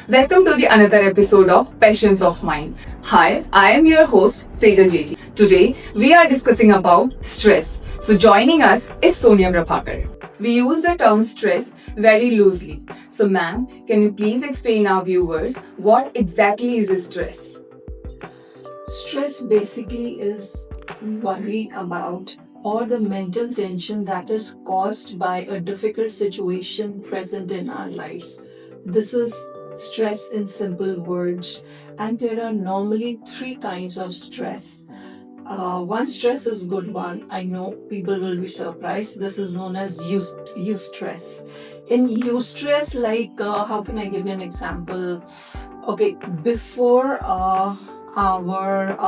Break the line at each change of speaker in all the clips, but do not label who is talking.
Welcome to the another episode of Passions of Mind. Hi, I am your host Sejal JD. Today we are discussing about stress. So joining us is Sonia Prabhakar. We use the term stress very loosely. So ma'am, can you please explain our viewers what exactly is stress?
Stress basically is worry about or the mental tension that is caused by a difficult situation present in our lives. This is stress in simple words, and there are normally three kinds of stress. One stress is good one. I know people will be surprised. This is known as eustress. In eustress, how can I give you an example? Okay, before our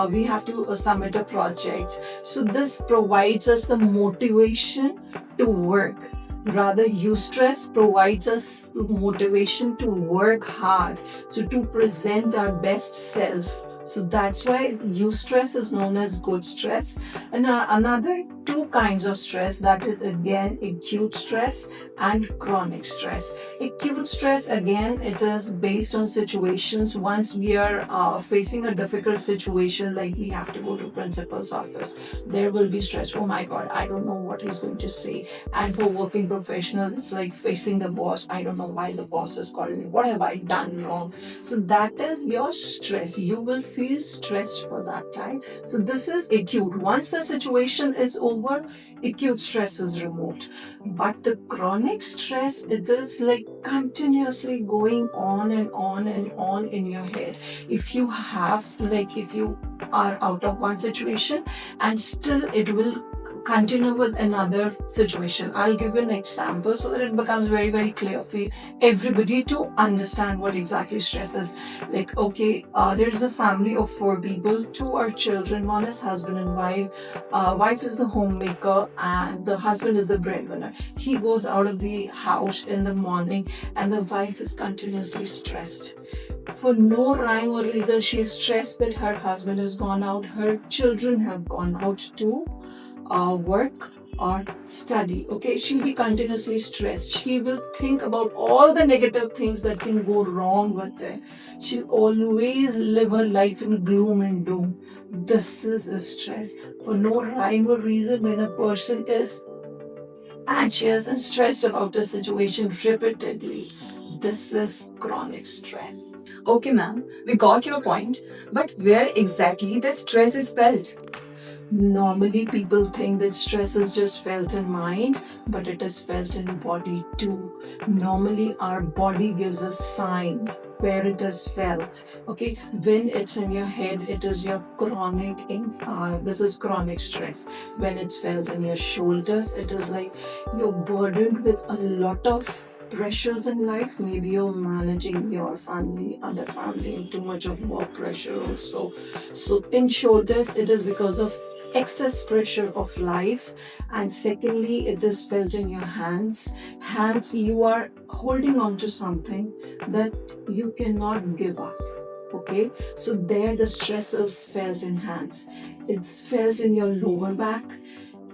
we have to submit a project, so this provides us the motivation to work. Rather, eustress provides us motivation to work hard, so to present our best self. So that's why eustress is known as good stress. And another two kinds of stress, that is again acute stress and chronic stress. Acute stress, again, it is based on situations. Once we are facing a difficult situation, like we have to go to principal's office, there will be stress. Oh my god, I don't know what he's going to say. And for working professionals, it's like facing the boss. I don't know why the boss is calling me. What have I done wrong? So that is your stress. You will feel stressed for that time. So this is acute. Once the situation is over, acute stress is removed. But the chronic stress, it is like continuously going on and on and on in your head. If you are out of one situation and still it will continue with another situation. I'll give you an example so that it becomes very, very clear for everybody to understand what exactly stress is. Like, okay, there is a family of 4 people, 2 are children, one is husband and wife. Wife is the homemaker and the husband is the breadwinner. He goes out of the house in the morning and the wife is continuously stressed. For no rhyme or reason, she is stressed that her husband has gone out, her children have gone out to work or study. Okay, she'll be continuously stressed. She will think about all the negative things that can go wrong with it. She'll always live her life in gloom and doom. This is a stress. For no rhyme or reason, when a person is anxious and stressed about a situation repeatedly, this is chronic stress.
Okay ma'am, we got your point, but where exactly the stress is felt?
Normally, people think that stress is just felt in mind, but it is felt in body too. Normally, our body gives us signs where it is felt. Okay, when it's in your head, it is your this is chronic stress. When it's felt in your shoulders, it is like you're burdened with a lot of pressures in life. Maybe you're managing your family, other family, and too much of work pressure also. So in shoulders, it is because of excess pressure of life. And secondly, it is felt in your hands. You are holding on to something that you cannot give up. Okay, so there the stress is felt in hands. It's felt in your lower back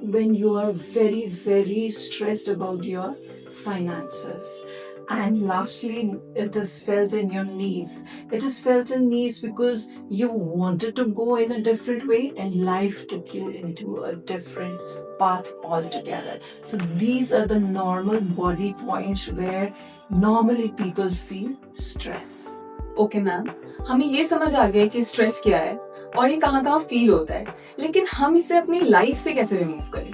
when you are very, very stressed about your finances. And lastly, it is felt in your knees. It is felt in knees because you wanted to go in a different way and life took you into a different path altogether. So these are the normal body points where normally people feel stress.
Okay ma'am, हमें ये समझ आ गया कि stress क्या है और ये कहाँ कहाँ फील होता है, लेकिन हम इसे अपनी लाइफ से कैसे रिमूव करें?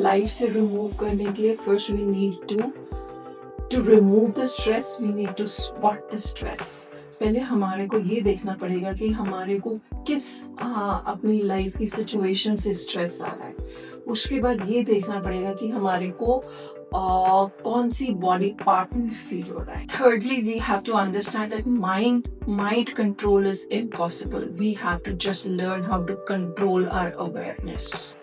लाइफ से रिमूव करने के लिए first we need to remove the stress, we need to spot the stress. पहले हमारे को ये देखना पड़ेगा कि हमारे को किस अपनी लाइफ की सिचुएशन से स्ट्रेस आ रहा है. उसके बाद ये देखना पड़ेगा कि हमारे को कौन सी बॉडी पार्ट में फील हो रहा है. Thirdly, we have to understand that mind control is impossible. We have to just learn how to control our awareness.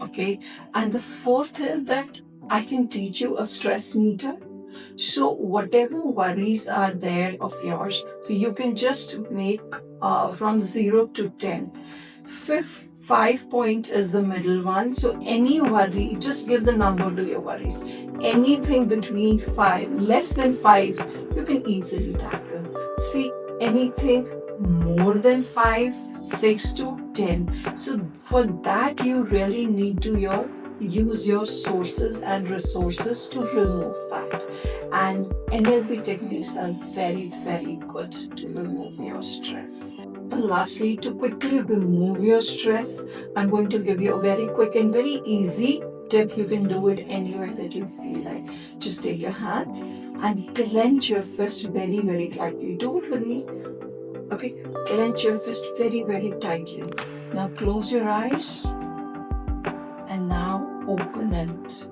Okay, and the fourth is that I can teach you a stress meter. So whatever worries are there of yours, so you can just make from 0 to 10. 5 point is the middle one. So any worry, just give the number to your worries. Anything between 5, less than 5, you can easily tackle. See, anything more than 5, 6 to 10. So for that, you really need to use your sources and resources to remove that. And NLP techniques are very, very good to remove your stress. And lastly, to quickly remove your stress, I'm going to give you a very quick and very easy tip. You can do it anywhere that you feel like. Just take your hand and clench your fist very, very tightly. Do it with me. Okay, clench your fist very, very tightly. Now close your eyes and now open it.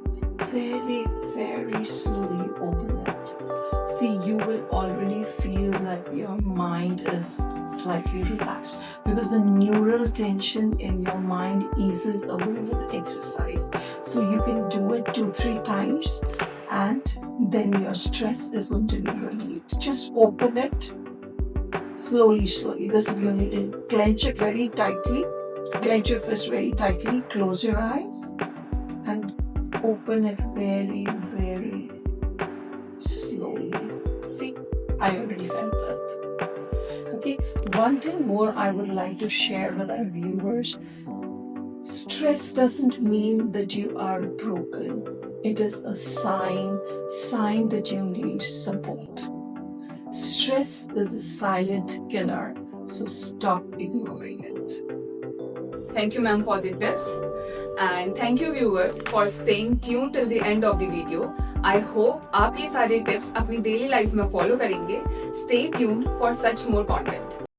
Very, very slowly open it. See, you will already feel that your mind is slightly relaxed because the neural tension in your mind eases away with exercise. So you can do it 2-3 times and then your stress is going to be relieved. Just open it slowly, slowly. This is you need to clench it very tightly. Clench your fist very tightly. Close your eyes and open it very, very slowly. See, I already felt that. Okay, one thing more I would like to share with our viewers. Stress doesn't mean that you are broken. It is a sign that you need support. Stress is a silent killer, so stop ignoring it.
Thank you, ma'am, for the tips. And thank you, viewers, for staying tuned till the end of the video. I hope आप ये सारे tips अपनी daily life में follow करेंगे. Stay tuned for such more content.